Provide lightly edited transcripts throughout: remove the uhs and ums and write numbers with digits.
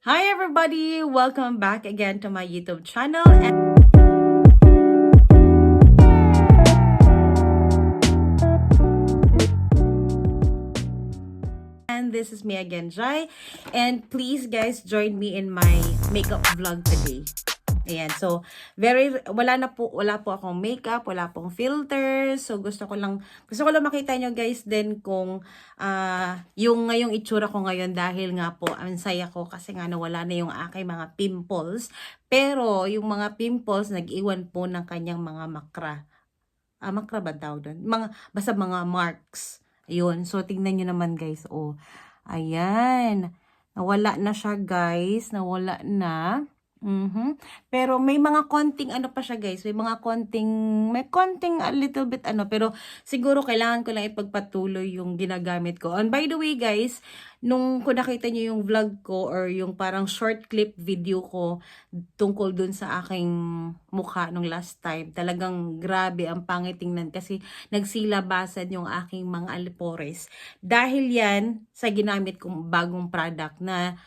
Hi everybody! Welcome back again to my YouTube channel. And this is me again, Jai. And please guys, join me in my makeup vlog today. Ayan, so wala po akong makeup, wala pong filter. So gusto ko lang makita nyo guys din kung yung ngayong itsura ko ngayon dahil nga po ang saya ko kasi nga nawala na yung aking mga pimples. Pero yung mga pimples nag-iwan po ng kanyang mga makra. Makra ba tawag doon? Basta mga marks. Ayun, so tingnan nyo naman guys, oh. Ayan, nawala na siya guys, nawala na. Pero may mga konting ano pa siya guys, may konting a little bit ano, pero siguro kailangan ko lang ipagpatuloy yung ginagamit ko. And by the way guys, kung nakita niyo yung vlog ko or yung parang short clip video ko tungkol dun sa aking mukha nung last time, talagang grabe ang pangit tingnan kasi nagsilabasan yung aking mga alipores. Dahil yan sa ginamit kong bagong product na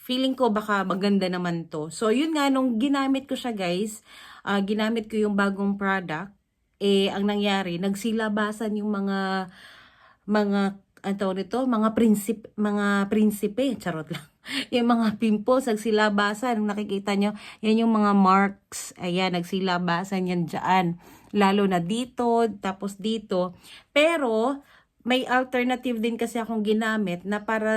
feeling ko baka maganda naman to. So, yun nga, nung ginamit ko siya guys, ginamit ko yung bagong product, ang nangyari, nagsilabasan yung mga prinsipe, charot lang. Yung mga pimples, nagsilabasan, kung nakikita nyo, yan yung mga marks, ayan, nagsilabasan yan dyan. Lalo na dito, tapos dito. Pero, may alternative din kasi akong ginamit na para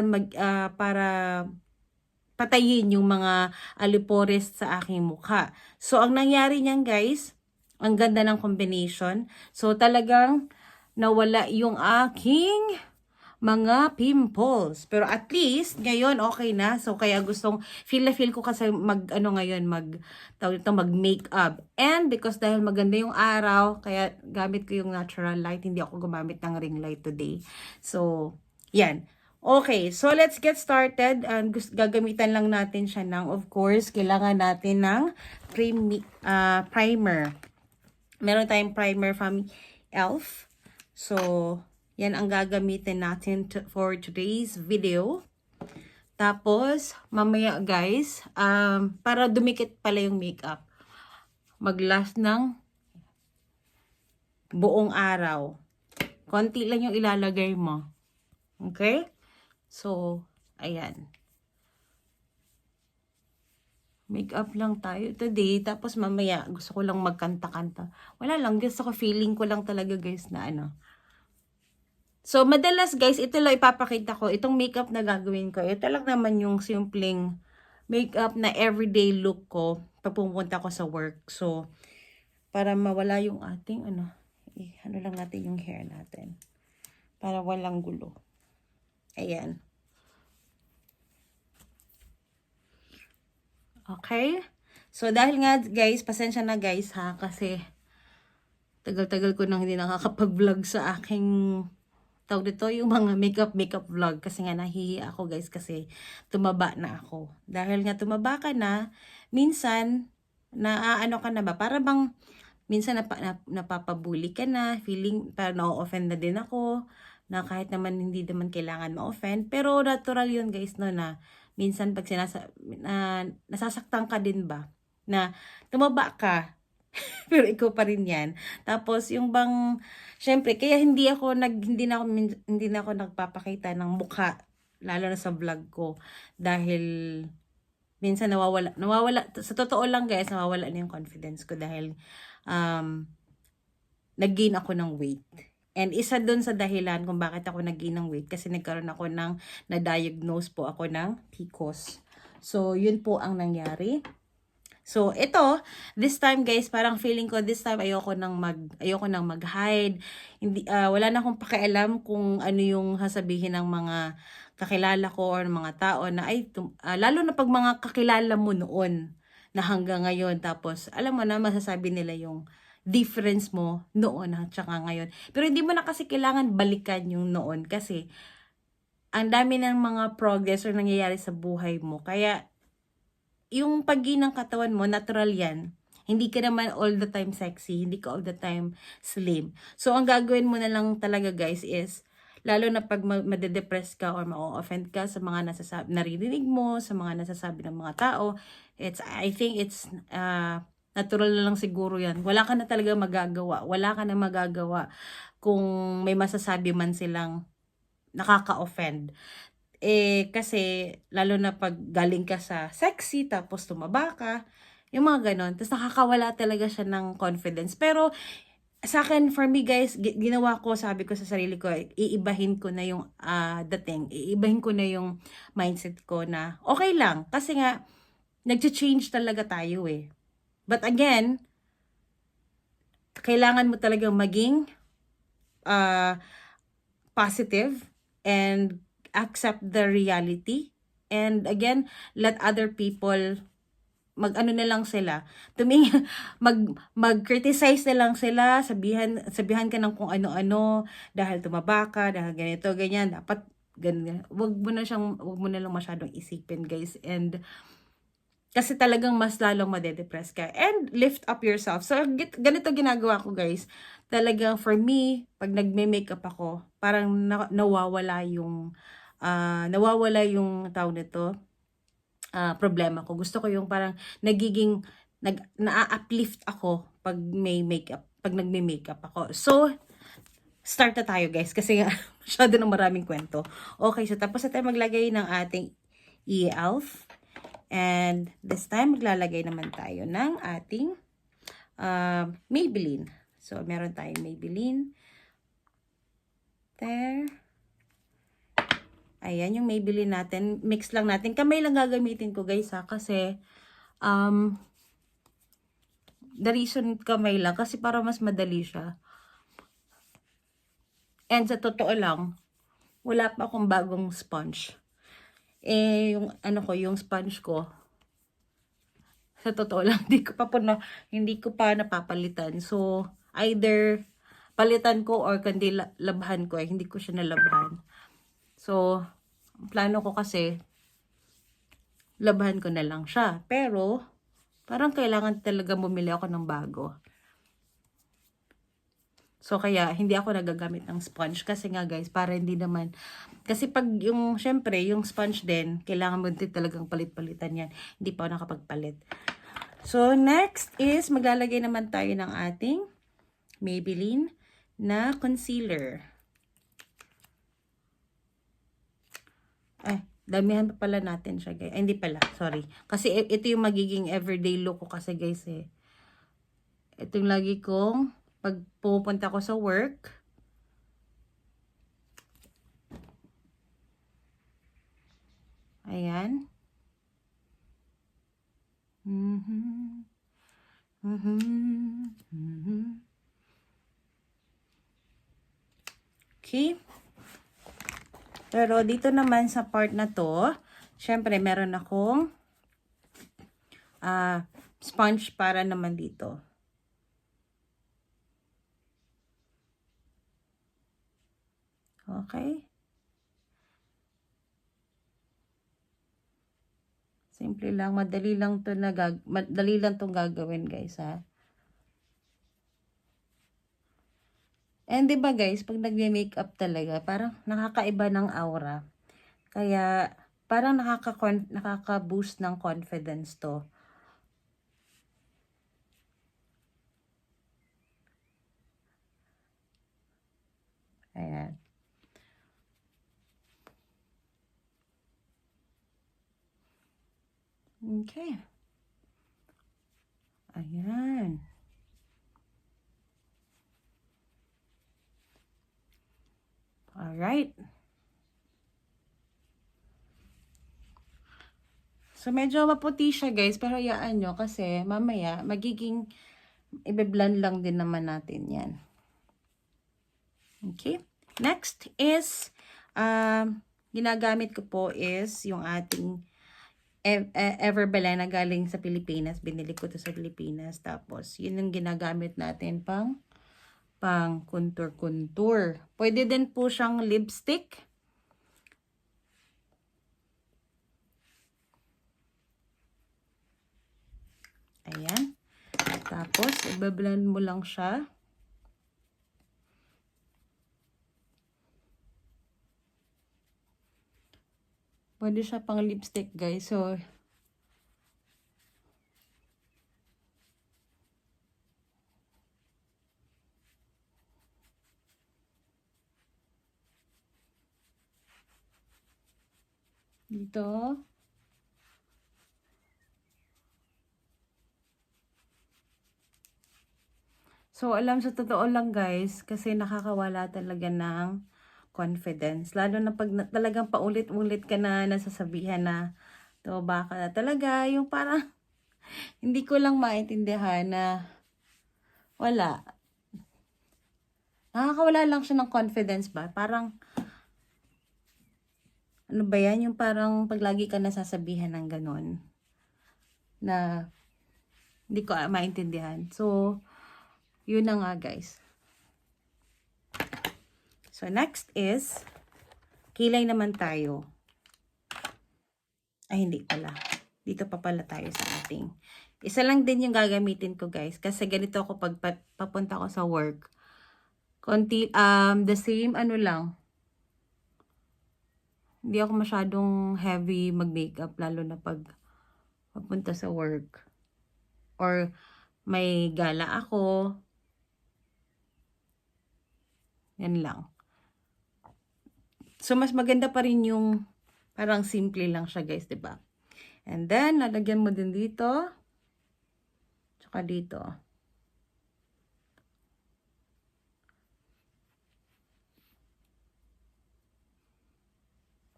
patayin yung mga alipores sa aking mukha. So, ang nangyari niyan guys, ang ganda ng combination. So, talagang nawala yung aking mga pimples. Pero at least, ngayon, okay na. So, kaya feel ko kasi mag-makeup. And because dahil maganda yung araw, kaya gamit ko yung natural light. Hindi ako gumamit ng ring light today. So, yan. Okay, so let's get started. Gagamitan lang natin siya of course, kailangan natin ng primer. Meron tayong primer from e.l.f. So, yan ang gagamitin natin for today's video. Tapos, mamaya guys, para dumikit pala yung makeup, mag-last ng buong araw. Konti lang yung ilalagay mo. Okay? So, ayan. Makeup lang tayo today. Tapos mamaya, gusto ko lang magkanta-kanta. Wala lang, gusto ko, feeling ko lang talaga guys na So, madalas guys, ito lang ipapakita ko. Itong makeup na gagawin ko, ito lang naman yung simpleng makeup na everyday look ko pag pumunta ko sa work. So, para mawala yung ating, ano lang natin yung hair natin. Para walang gulo. Ayan. Okay? So, dahil nga guys, pasensya na guys ha, kasi tagal-tagal ko nang hindi nakakapag-vlog sa aking yung mga makeup vlog kasi nga nahihiya ako guys kasi tumaba na ako. Dahil nga tumaba ka na, minsan naaano ka na ba? Para bang minsan napapabuli ka na, feeling parang na-offend na din ako na kahit naman hindi naman kailangan ma-offend. Pero natural yun guys no na minsan pag nasasaktan ka din ba na tumaba ka pero ikaw pa rin yan. Tapos yung bang syempre kaya hindi na ako nagpapakita ng mukha lalo na sa vlog ko dahil minsan nawawala sa totoo lang guys, nawawala na yung confidence ko dahil nag-gain ako ng weight. And isa dun sa dahilan kung bakit ako nag-gain ng weight kasi nagkaroon ako na-diagnose po ako ng PCOS. So yun po ang nangyari. So, this time guys, parang feeling ko this time ayoko nang mag-hide. Wala na akong pakialam kung ano yung sasabihin ng mga kakilala ko or mga tao na lalo na pag mga kakilala mo noon na hanggang ngayon. Tapos, alam mo na, masasabi nila yung difference mo noon at saka ngayon. Pero hindi mo na kasi kailangan balikan yung noon kasi ang dami ng mga progress or nangyayari sa buhay mo. Kaya, yung pag-gain ng katawan mo, natural yan. Hindi ka naman all the time sexy, hindi ka all the time slim. So, ang gagawin mo na lang talaga guys is, lalo na pag madedepress ka or ma-offend ka sa mga naririnig mo, sa mga nasasabi ng mga tao, I think it's natural na lang siguro yan. Wala ka na talaga magagawa. Wala ka na magagawa kung may masasabi man silang nakaka-offend. Kasi, lalo na pag galing ka sa sexy, tapos tumaba ka, yung mga ganon. Tapos nakakawala talaga siya ng confidence. Pero, sa akin, for me guys, ginawa ko, sabi ko sa sarili ko, iibahin ko na yung dating. Iibahin ko na yung mindset ko na okay lang. Kasi nga, nag-change talaga tayo eh. But again, kailangan mo talagang maging positive and accept the reality. And again, let other people mag-ano na lang sila. Mag-criticize na lang sila, sabihan ka ng kung ano-ano dahil tumaba ka, dahil ganito, ganyan, dapat ganyan. Wag mo na lang masyadong isipin, guys. And kasi talagang mas lalong madedepress ka. And lift up yourself. So, ganito ginagawa ko, guys. Talagang for me, pag nagme-makeup ako, parang nawawala yung tawag nito, problema ko. Gusto ko yung parang na-uplift ako pag nagme-makeup ako. So, start na tayo, guys, kasi nga masyado ng maraming kwento. Okay, so tapos na tayo maglagay ng ating e.l.f. And this time, maglalagay naman tayo ng ating Maybelline. So, meron tayong Maybelline. There. Ayan, yung Maybelline natin. Mix lang natin. Kamay lang gagamitin ko, guys, ha. Kasi, the reason kamay lang, kasi para mas madali siya. And sa totoo lang, wala pa akong bagong sponge. Yung yung sponge ko, sa totoo lang, hindi ko pa napapalitan. So, either palitan ko or kundi labhan ko, hindi ko siya nalabhan. So, plano ko kasi, labhan ko na lang siya. Pero, parang kailangan talaga bumili ako ng bago. So, kaya, hindi ako nagagamit ng sponge. Kasi nga, guys, para hindi naman, kasi pag syempre, yung sponge din, kailangan mo din talagang palit-palitan yan. Hindi pa ako nakapagpalit. So, next is, maglalagay naman tayo ng ating Maybelline na concealer. Damihan pa pala natin siya, guys. Hindi pala, sorry. Kasi ito yung magiging everyday look ko kasi, guys, eh. Ito yung lagi kong, pag pupunta ko sa work, ayan. Okay. Pero dito naman sa part na to, syempre meron akong sponge para naman dito. Okay. Simple lang, madali lang tong gagawin, guys, ha. And 'di ba, guys, pag nagme-makeup talaga, parang nakakaiba ng aura. Kaya parang nakaka-boost ng confidence to. Ayan. Okay. Ayan. Alright. So, medyo maputi siya, guys. Pero hayaan nyo kasi mamaya magiging ibe-blend lang din naman natin yan. Okay. Next is, ginagamit ko po is yung ating Everbelena galing sa Pilipinas. Binili ko to sa Pilipinas. Tapos, yun yung ginagamit natin pang contour. Pwede din po siyang lipstick. Ayan. Tapos, i-blend mo lang siya. Pwede siya pang lipstick, guys. So, dito. So, alam sa totoo lang guys, kasi nakakawala talaga ng confidence. Lalo na pag talagang paulit-ulit ka na nasasabihan na, to baka na talaga, yung parang hindi ko lang maintindihan na wala. Nakakawala lang siya ng confidence ba? Parang, ano ba yan? Yung parang pag lagi ka nasasabihan ng ganun, na hindi ko maintindihan. So, yun na nga guys. So, next is, kilay naman tayo. Ay, hindi pala. Dito pa pala tayo sa ating. Isa lang din yung gagamitin ko guys. Kasi ganito ako pag papunta ko sa work. Konti, the same ano lang. Hindi ako masyadong heavy mag-makeup. Lalo na pag papunta sa work. Or may gala ako. Yan lang. So, mas maganda pa rin yung parang simple lang siya guys, diba? And then, lalagyan mo din dito. Tsaka dito.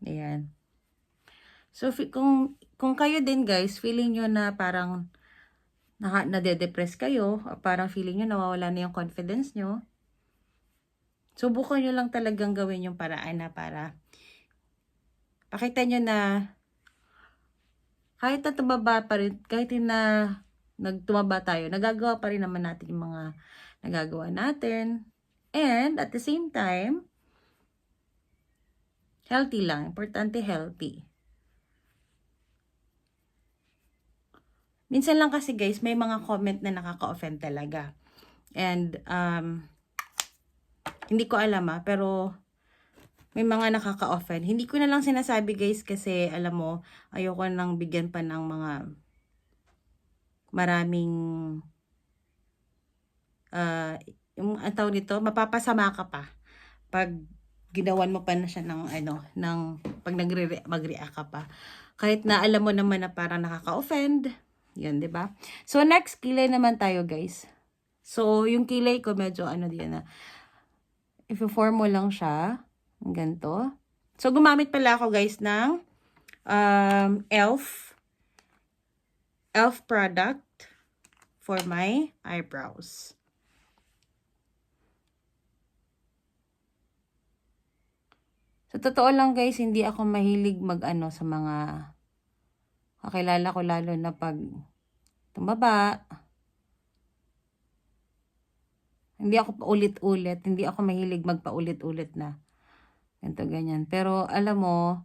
Ayan. So, kung kayo din guys, feeling nyo na parang nade-depress kayo, parang feeling nyo nawawala na yung confidence nyo, subukan nyo lang talagang gawin yung paraan na para pakita nyo na kahit na tumaba pa rin, kahit na nagtumaba tayo, nagagawa pa rin naman natin yung mga nagagawa natin. And at the same time, healthy lang. Importante healthy. Minsan lang kasi guys, may mga comment na nakaka-offend talaga. And, hindi ko alam pero may mga nakaka-offend. Hindi ko na lang sinasabi guys kasi alam mo, ayoko nang bigyan pa ng mga maraming yung tawag nito, mapapasama ka pa pag ginawan mo pa na siya ng ng pag mag-react ka pa. Kahit na alam mo naman na parang nakaka-offend. Yun, 'di ba? So next, kilay naman tayo, guys. So yung kilay ko medyo din na i-form mo lang siya ng ganito. So gumamit pala ako, guys, ng ELF product for my eyebrows. Sa totoo lang guys, hindi ako mahilig sa mga kakilala ko, lalo na pag tumaba. Hindi ako paulit-ulit, hindi ako mahilig magpaulit-ulit na ganito ganyan. Pero alam mo,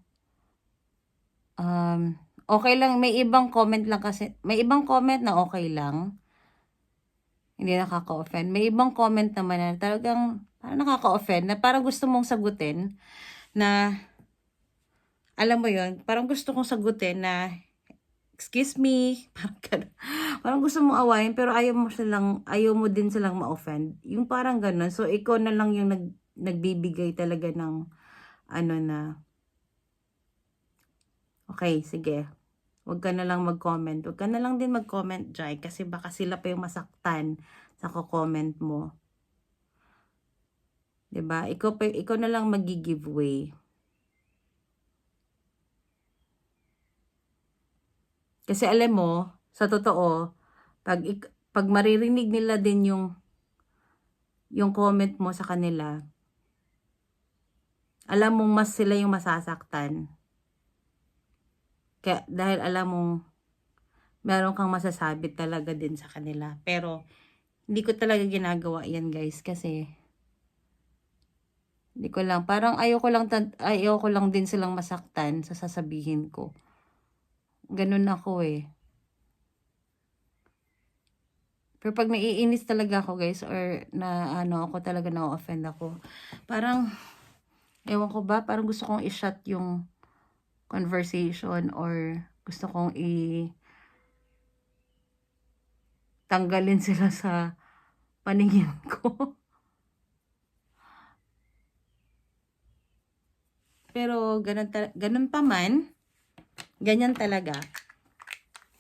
okay lang, may ibang comment lang kasi, may ibang comment na okay lang. Hindi nakaka-offend. May ibang comment naman na talagang parang nakaka-offend, na parang gusto mong sagutin, na alam mo yon, parang gusto kong sagutin na excuse me, parang gusto mong awayin pero ayaw mo din silang ma-offend. Yung parang ganun. So ikaw na lang yung nagbibigay talaga ng na okay, sige. Huwag ka na lang mag-comment. Huwag ka na lang din mag-comment, Jai, kasi baka sila pa yung masaktan sa comment mo. 'Di ba? Ikaw na lang magi-giveaway. Kasi alam mo, sa totoo, pag maririnig nila din yung comment mo sa kanila, alam mong mas sila yung masasaktan. Kaya, dahil alam mong meron kang masasabi talaga din sa kanila. Pero, hindi ko talaga ginagawa yan guys, kasi hindi ko lang, parang ayoko lang din silang masaktan sa sasabihin ko. Ganun ako eh. Pero pag naiinis talaga ako guys, or na ako talaga, na-offend ako, parang ewan ko ba, parang gusto kong i-shut yung conversation or gusto kong tanggalin sila sa paningin ko. Pero ganun pa man, ganyan talaga.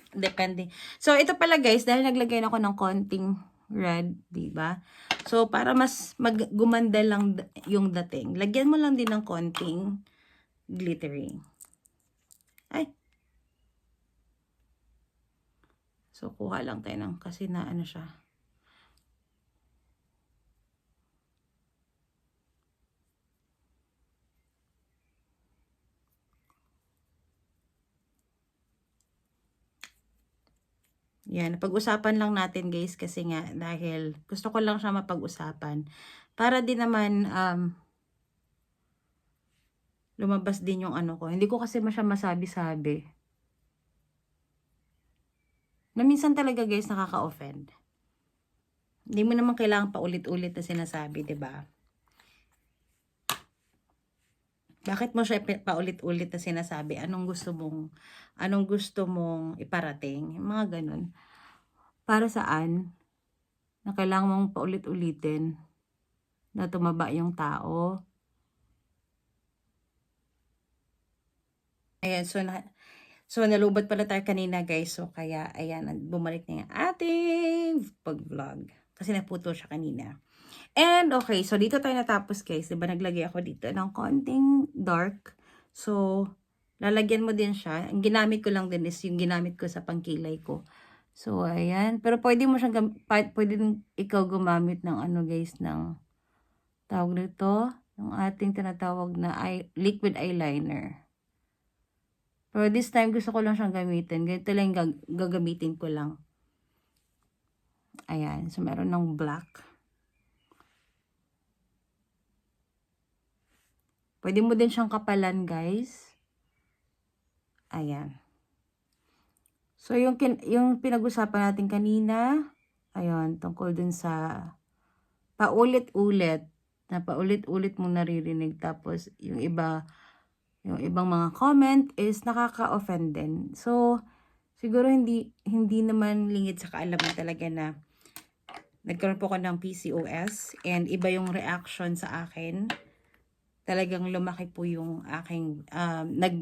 Depende. So, ito pala guys, dahil naglagay na ako ng konting red, diba? So, para mas gumanda lang yung dating, lagyan mo lang din ng konting glittering. Ay. So, kuha lang tayo ng, kasi na ano siya. Yan, pag-usapan lang natin guys kasi nga dahil gusto ko lang siya mapag-usapan para din naman lumabas din yung ano ko. Hindi ko kasi siya masabi-sabi. Na minsan talaga guys nakaka-offend. Hindi mo naman kailangan paulit-ulit na sinasabi, 'di ba? Bakit mo siya paulit-ulit na sinasabi? Anong gusto mong iparating? Yung mga ganun. Para saan? Na kailangan mong paulit-ulitin na tumaba yung tao. Ayan, so nalubat pala tayo kanina guys. So kaya ayan, bumalik na yung ating pag-vlog. Kasi naputo siya kanina. And okay, so dito tayo natapos guys. Diba naglagay ako dito ng konting dark. So, lalagyan mo din siya. Ang ginamit ko lang din is yung ginamit ko sa pangkilay ko. So, ayan. Pero pwede mo siyang, pwede din ikaw gumamit ng ano guys, ng tawag nito, yung ating tinatawag na liquid eyeliner. Pero this time, gusto ko lang siyang gamitin. Ganito lang gagamitin ko lang. Ayan. So, meron ng black. Pwede mo din siyang kapalan, guys. Ayan. So, yung pinag-usapan natin kanina, ayun, tungkol dun sa paulit-ulit, na paulit-ulit mong naririnig. Tapos, yung ibang mga comment is nakaka-offend din. So, siguro hindi naman lingid sa kaalaman talaga na nagkaroon po ako ng PCOS and iba yung reaction sa akin. Talagang lumaki po yung aking,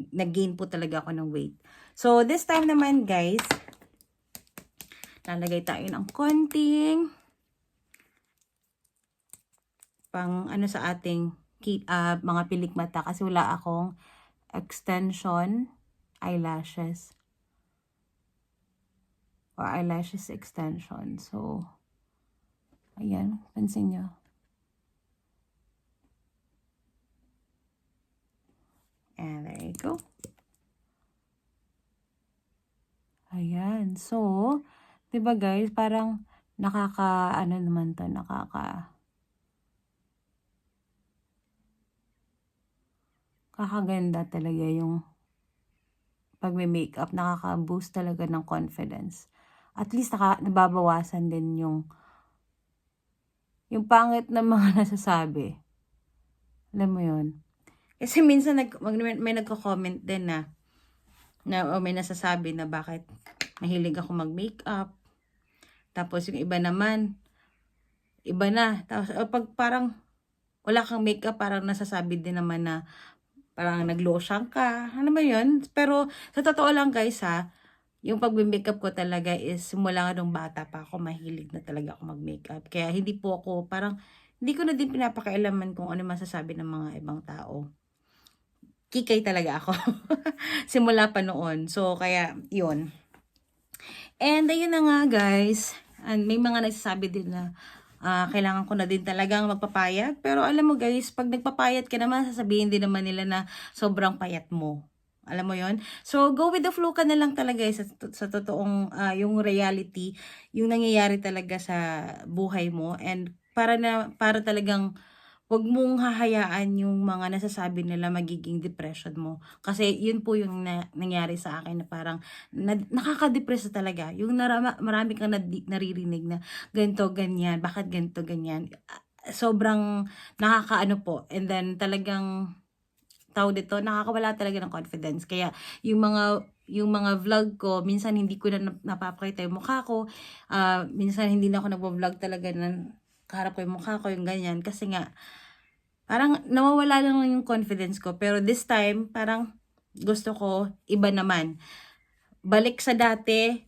nag-gain po talaga ako ng weight. So, this time naman guys, lalagay tayo ng konting pang ano sa ating mga pilik mata kasi wala akong extension eyelashes or eyelashes extension. So, ayan, pansin nyo. And there you go. Ayan. So, 'di ba guys, parang ano naman 'to, kakaganda talaga yung pagme-makeup, nakaka-boost talaga ng confidence. At least nababawasan din yung pangit na mga nasasabi. Alam mo 'yun? Kasi minsan may nagko-comment din na may nasasabi na bakit mahilig ako mag-makeup. Tapos yung iba naman, iba na. Tapos pag parang wala kang makeup, parang nasasabi din naman na parang nag-lotion ka. Ano ba yun? Pero sa totoo lang guys ha, yung pag-makeup ko talaga is simula nga nung bata pa ako, mahilig na talaga ako mag-makeup. Kaya hindi po ako, parang hindi ko na din pinapakailaman kung ano masasabi ng mga ibang tao. Kikay talaga ako. Simula pa noon. So, kaya, yun. And, ayun na nga, guys. And may mga nagsasabi din na kailangan ko na din talagang magpapayat. Pero, alam mo, guys, pag nagpapayat ka naman, sasabihin din naman nila na sobrang payat mo. Alam mo yon. So, go with the flow ka na lang talaga sa totoong, yung reality, yung nangyayari talaga sa buhay mo. And, para talagang wag mong hahayaan yung mga nasasabi nila magiging depression mo. Kasi yun po yung nangyari sa akin na parang nakaka-depress talaga. Yung marami kang naririnig na ganito, ganyan, bakit ganito, ganyan. Sobrang nakakaano po. And then talagang tawag dito, nakakawala talaga ng confidence. Kaya yung mga vlog ko, minsan hindi ko na napapakita yung mukha ko. Minsan hindi na ako nagvo-vlog talaga na kaharap ko yung mukha ko, yung ganyan. Kasi nga, parang nawawala lang yung confidence ko. Pero this time, parang gusto ko, iba naman. Balik sa dati,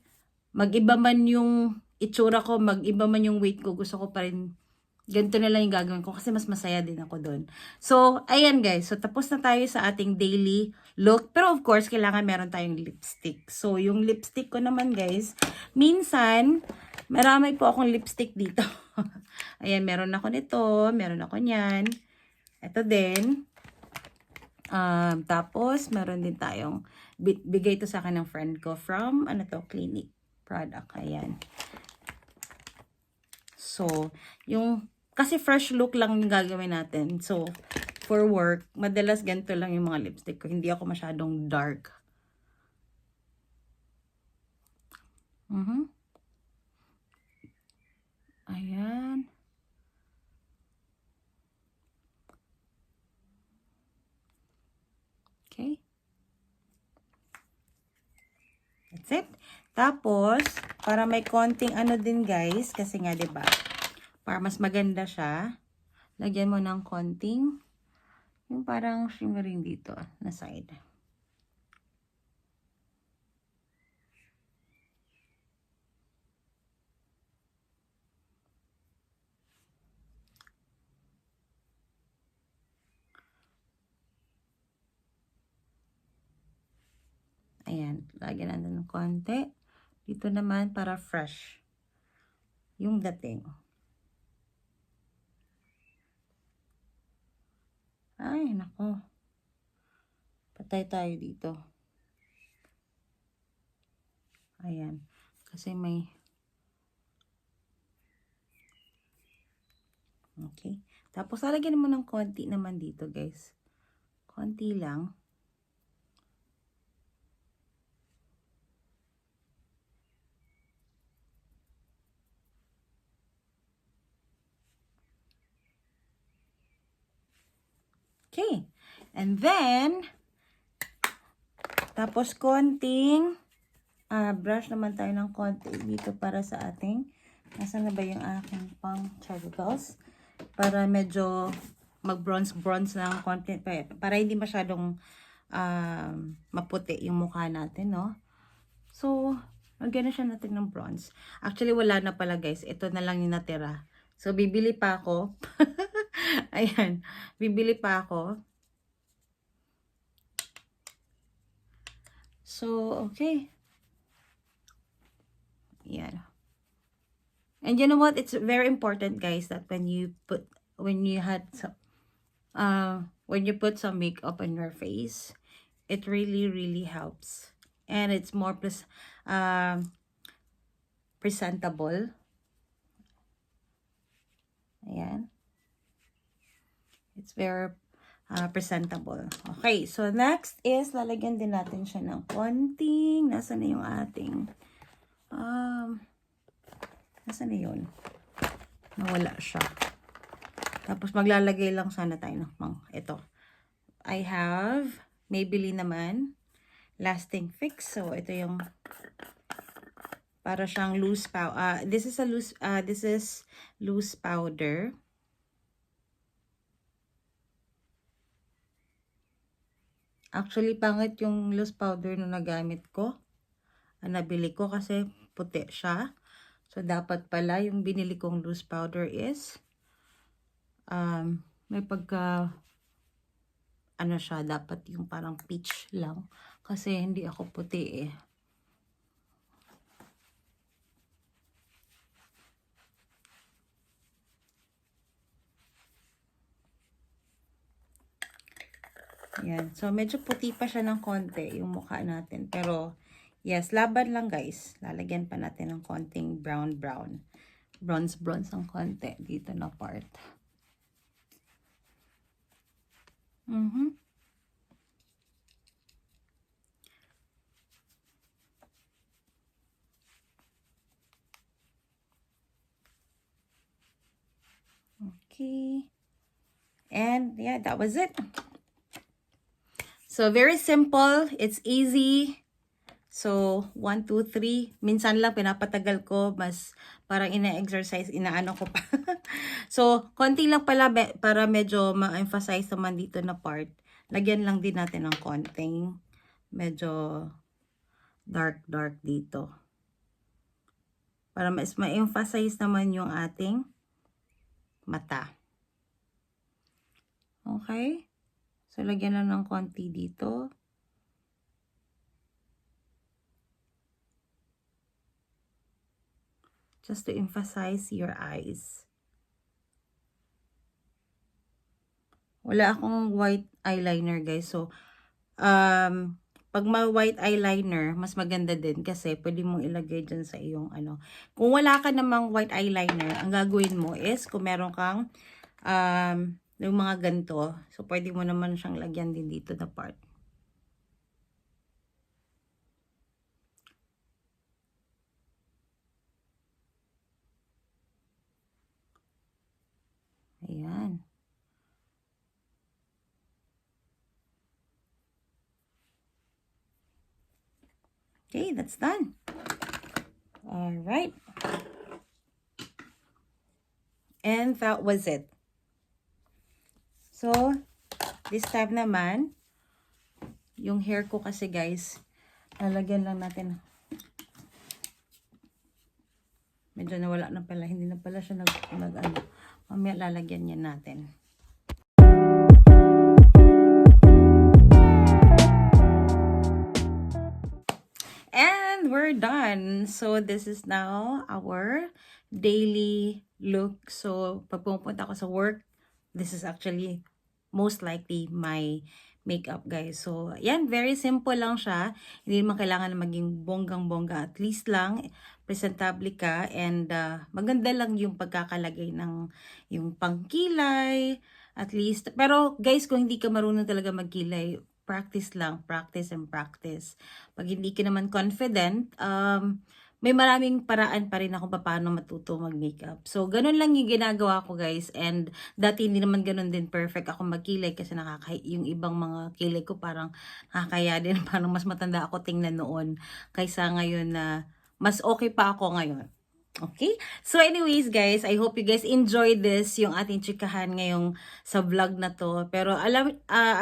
mag-iba man yung itsura ko, mag-iba man yung weight ko, gusto ko pa rin ganito na lang yung gagawin ko kasi mas masaya din ako doon. So, ayan guys. So, tapos na tayo sa ating daily look. Pero of course, kailangan meron tayong lipstick. So, yung lipstick ko naman guys, minsan, marami po akong lipstick dito. Ayan, meron ako nito, meron ako niyan. Ito din. Tapos, meron din tayong, bigay ito sa akin ng friend ko from, Clinique product. Ayan. So, kasi fresh look lang yung gagawin natin. So, for work, madalas ganito lang yung mga lipstick ko. Hindi ako masyadong dark. Ayan. Okay. That's it. Tapos, para may konting din guys, kasi nga 'di ba? Para mas maganda siya, lagyan mo ng konting yung parang shimmering dito na side. Ayan, lagyan natin ng konti. Dito naman para fresh yung dating. Ay, nako. Patay tayo dito. Ayan. Kasi may... Okay. Tapos, lalagyan mo ng konti naman dito, guys. Konti lang. Okay. And then, tapos konting brush naman tayo ng konti dito para sa ating, nasaan na ba yung aking pang chargals? Para medyo mag-bronze ng konti, para hindi masyadong maputi yung mukha natin, no? So, lagyan na siya natin ng bronze. Actually, wala na pala guys. Ito na lang yung natira. So, bibili pa ako. Ayan. Bibili pa ako. So, okay. Yan. And you know what? It's very important, guys, that when you put some makeup on your face, it really, really helps. And it's more presentable. Ayan. It's very presentable. Okay, so next is lalagyan din natin siya ng konting, nasa na yung ating nasa na yun? Nawala siya. Tapos maglalagay lang sana tayo ng ito. I have Maybelline naman, Lasting Fix. So ito yung para siyang loose powder. This is loose powder. Actually, pangit yung loose powder na nagamit ko. Nabili ko kasi puti siya. So, dapat pala yung binili kong loose powder is may pagka siya, dapat yung parang peach lang. Kasi hindi ako puti eh. Yan. So, medyo puti pa siya ng konti yung mukha natin. Pero, yes, laban lang guys. Lalagyan pa natin ng konting brown. Bronze ang konti dito na part. Okay. And, yeah, that was it. So, very simple. It's easy. So, 1, 2, 3. Minsan lang pinapatagal ko. Mas parang ina-exercise, inaano ko pa. So, konti lang pala para medyo ma-emphasize naman dito na part. Lagyan lang din natin ng konting medyo dark dito. Para mas ma-emphasize naman yung ating mata. Okay? So, lagyan lang ng konti dito. Just to emphasize your eyes. Wala akong white eyeliner, guys. So, pag white eyeliner, mas maganda din kasi pwede mong ilagay dyan sa iyong ano. Kung wala ka namang white eyeliner, ang gagawin mo is, kung meron kang yung mga ganito, so pwede mo naman siyang lagyan din dito na part. Ayan. Okay, that's done. All right. And that was it. So, this time naman, yung hair ko kasi guys, lalagyan lang natin. Medyo nawala na pala, hindi na pala siya ano. Mamaya lalagyan niya natin. And we're done. So, this is now our daily look. So, pag pumunta ako sa work, this is actually most likely my makeup, guys. So, yan, very simple lang siya. Hindi naman kailangan na maging bonggang-bongga. At least lang, presentable ka. And maganda lang yung pagkakalagay ng yung pangkilay. At least, pero guys, kung hindi ka marunong talaga magkilay, practice lang, practice and practice. Pag hindi ka naman confident, may maraming paraan pa rin ako paano matuto mag-makeup. So, ganun lang yung ginagawa ko, guys. And dati hindi naman ganun din perfect ako magkilay kasi yung ibang mga kilay ko parang nakakaya din. Parang mas matanda ako tingnan noon kaysa ngayon na mas okay pa ako ngayon. Okay? So anyways guys, I hope you guys enjoyed this, yung ating chikahan ngayong sa vlog na to. Pero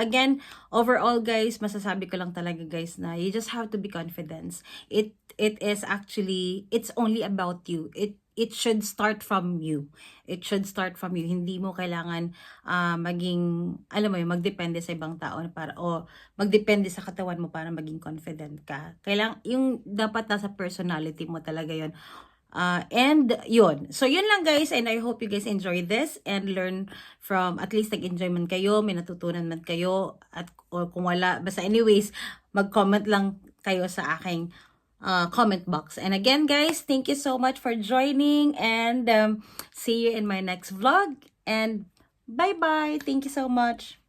again, overall guys, masasabi ko lang talaga guys na you just have to be confident. It is actually, it's only about you. It should start from you. It should start from you. Hindi mo kailangan maging, alam mo yun, magdepende sa ibang tao para, o magdepende sa katawan mo para maging confident ka. Kailangan, yung dapat nasa personality mo talaga yun. And yun. So yun lang guys, and I hope you guys enjoy this and learn from, at least nag-enjoy man kayo, may natutunan man kayo, at or kung wala, basta anyways, mag-comment lang kayo sa aking comment box. And again guys, thank you so much for joining, and see you in my next vlog, and bye bye. Thank you so much.